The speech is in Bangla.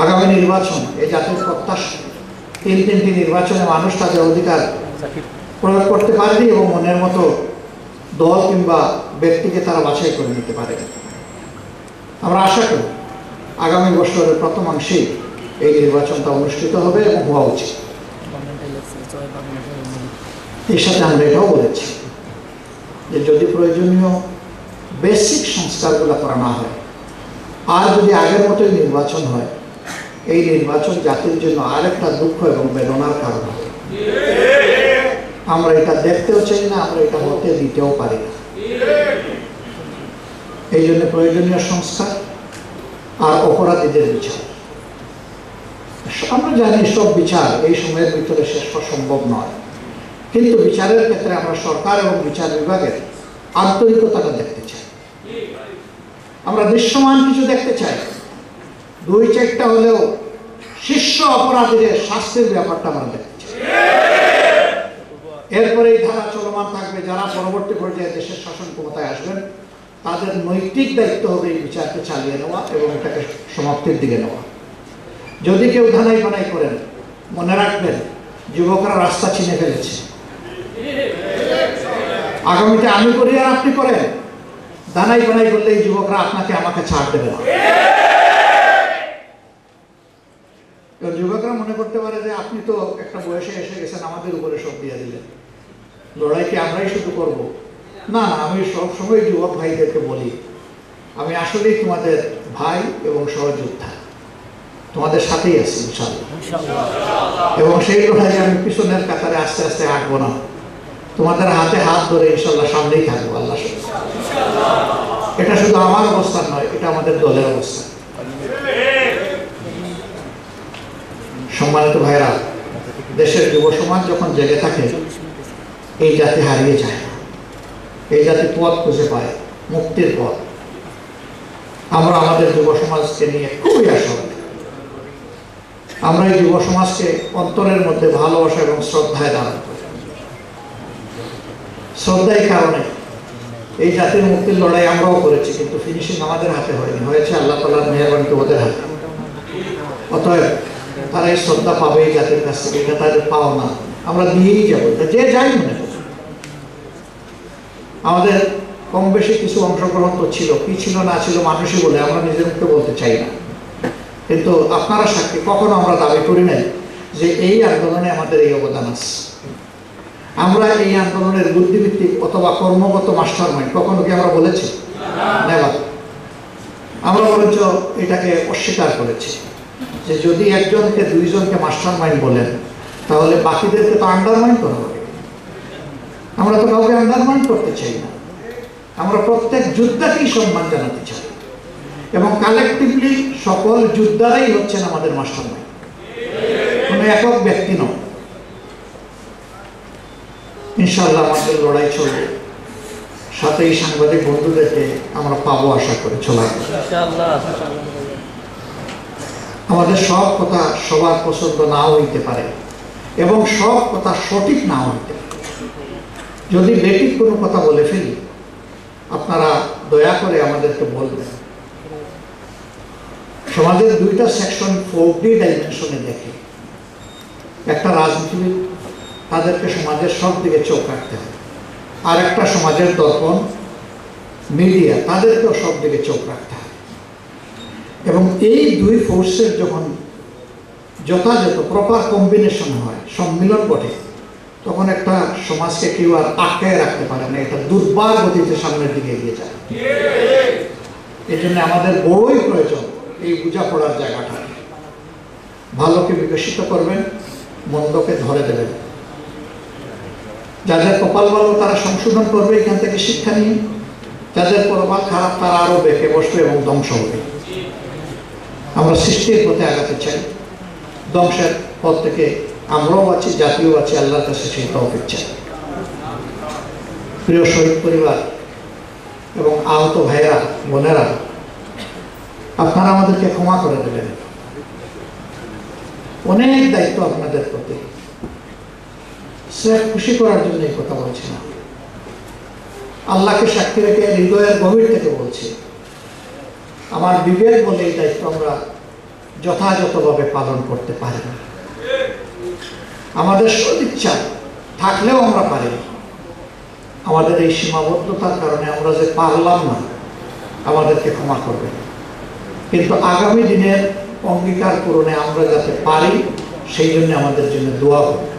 আগামী নির্বাচন এই জাতির প্রত্যাশা। তিনটি নির্বাচনে মানুষ তাদের অধিকার প্রয়োগ করতে পারেনি এবং মনের মতো দল কিংবা ব্যক্তিকে তারা বাছাই করে নিতে পারে। আমরা আশা করি আগামী বছরের প্রথমাংশেই এই নির্বাচনটা অনুষ্ঠিত হবে এবং হওয়া উচিত। এর সাথে আমরা এটাও বলেছি যে যদি প্রয়োজনীয় বেসিক সংস্কারগুলো করা না হয় আর যদি আগের মতোই নির্বাচন হয়, এই নির্বাচন জাতির জন্য আরেকটা দুঃখ এবং বেদনার কারণ হবে। আমরা এটা দেখতেও চাই না, আমরা এটা হতে দিতেও পারি না। এই জন্য প্রয়োজনীয় সংস্কার আর অপরাধীদের বিচার। আমরা জানি সব বিচার এই সময়ের ভিতরে শেষ করা সম্ভব নয়, কিন্তু বিচারের ক্ষেত্রে আমরা সরকার এবং বিচার বিভাগের আন্তরিকতাটা দেখতে চাই। আমরা দৃশ্যমান কিছু দেখতে চাই। 2-4টা হলেও শীর্ষ অপরাধীদের শাস্তির ব্যাপারটা আমরা দেখতে চাই। এরপরে এই ধারা চলমান থাকবে। যারা পরবর্তী পর্যায়ে দেশের শাসন ক্ষমতায় আসবেন তাদের নৈতিক দায়িত্ব হবে এই বিচারকে চালিয়ে নেওয়া এবং এটাকে সমাপ্তির দিকে নেওয়া। যদি কেউ ধানাই বানাই করেন, মনে রাখবেন যুবকরা রাস্তা চিনে ফেলেছে। আগামীতে আমি করি আর আপনি করেন, দানাই বানাই করলে এই যুবকরা আপনাকে আমাকে ছাড় দেবে না। যুবকরা মনে করতে পারে যে আপনি তো একটা বয়সে এসে গেছেন, আমাদের উপরে সব দিয়ে দিলেন, লড়াই কি আমরাই শুধু করব? না না, আমি সবসময় যুবক ভাইদেরকে বলি আমি আসলেই তোমাদের ভাই এবং সহযোদ্ধা, তোমাদের সাথেই আছি ইনশাআল্লাহ। এবং সেই লড়াইয়ে আমি পিছনের কাতারে আস্তে আস্তে হাঁটবো না, তোমাদের হাতে হাত ধরে ইনশাআল্লাহ সামনেই থাকবো আল্লাহ। এটা শুধু আমার অবস্থান নয়, এটা আমাদের দলের অবস্থান। সম্মানিত ভাইরা, দেশের যুব সমাজ যখন জেগে থাকে এই জাতি হারিয়ে যায় না, এই জাতি পথ খুঁজে পায়, মুক্তির পথ। আমরা আমাদের যুব সমাজকে নিয়ে খুবই আশাবাদী। আমরা এই যুব সমাজকে অন্তরের মধ্যে ভালোবাসা এবং শ্রদ্ধায় ধারণ করি। শ্রদ্ধার কারণে এই জাতির মুক্তির লড়াই আমরাও করেছি, কিন্তু ফিনিশিং আমাদের হাতে হয়নি, হয়েছে আল্লাহ তাআলার মেহেরবানিতে ওদের হাতে। অতএব তারা এই শ্রদ্ধা পাবে এই জাতির কাছ থেকে, এটা তাদের পাও না, আমরা দিয়েই যাবো, যে যাই মনে করি। আমাদের কম বেশি কিছু অংশগ্রহণ তো ছিল, কি ছিল না ছিল মানুষই বলে, আমরা নিজের মুখে বলতে চাই না। কিন্তু আপনারা সাক্ষী, কখনো আমরা দাবি করি নাই যে এই আন্দোলনে আমাদের এই অবদান আছে। আমরা এই আন্দোলনের বুদ্ধিভিত্তিক অথবা কর্মগত মাস্টার মাইন্ড কখনো কি আমরা বলেছি? নেভার। আমরা বরঞ্চ এটাকে অস্বীকার করেছি যে যদি একজনকে দুইজনকে মাস্টার মাইন্ড বলেন তাহলে বাকিদেরকে তো আন্ডারমাইন্ড করা হবে। আমরা তো কাউকে আন্ডারমাইন্ড করতে চাই না, আমরা প্রত্যেক যোদ্ধাকেই সম্মান জানাতে চাই এবং কালেকটিভলি সকল যোদ্ধারাই হচ্ছেন আমাদের মাস্টার মাইন্ড, কোনো একক ব্যক্তি নয়। ইনশাআল্লাহ আমাদের লড়াই চলবে, সাথে এই সাংবাদিক বন্ধুদেরকে আমরা পাবো আশা করে চলার। আমাদের সব কথা সবার পছন্দ নাও হইতে পারে এবং সব কথা সঠিক নাও হইতে পারে। যদি বেঠিক কোনো কথা বলে ফেলি আপনারা দয়া করে আমাদেরকে বলবেন। সমাজের দুইটা সেকশন 4D ডাইমেনশনে দেখে। একটা রাজনীতিবিদ, তাদেরকে সমাজের সব দিকে চোখ রাখতে হবে, আর একটা সমাজের দর্পণ মিডিয়া, তাদেরকেও সব দিকে চোখ রাখতে হবে। এবং এই দুই ফোর্সের যখন যথাযথ প্রপার কম্বিনেশন হয়, সম্মিলন ঘটে, তখন একটা সমাজকে কেউ আর আটকায় রাখতে পারে না, এটা দুর্বার গতিতে সামনের দিকে এগিয়ে যায়। এই জন্য আমাদের বড়ই প্রয়োজন এই বোঝাপড়ার জায়গাটা। ভালোকে বিকশিত করবেন, মন্দকে ধরে দেবেন। যাদের কপাল ভালো তারা সংশোধন করবে এখান থেকে শিক্ষা নিয়ে, যাদের কপাল খারাপ তারা আরো বেঁকে বসবে এবং ধ্বংস হবে। আমরা সৃষ্টির পথে আগাতে চাই, ধ্বংসের পথ থেকে আমরাও আছি, জাতীয় আছি, আল্লাহর কাছে সেই তৌফিক চাই। প্রিয় শহীদ পরিবার এবং আহত ভাইয়েরা বোনেরা, আপনারা আমাদেরকে ক্ষমা করে দেবেন। অনেক দায়িত্ব আপনাদের প্রতি, স্রেফ খুশি করার জন্য এই কথা বলছি না, আল্লাহকে সাক্ষী রেখে হৃদয়ের গভীর থেকে বলছি। আমার বিবেক বলে এই দায়িত্ব আমরা যথাযথভাবে পালন করতে পারি না। আমাদের সদিচ্ছা থাকলেও আমরা পারি না। আমাদের এই সীমাবদ্ধতার কারণে আমরা যে পারলাম না, আমাদেরকে ক্ষমা করবেন। কিন্তু আগামী দিনের অঙ্গীকার পূরণে আমরা যাতে পারি, সেই জন্য আমাদের জন্য দোয়া করবেন।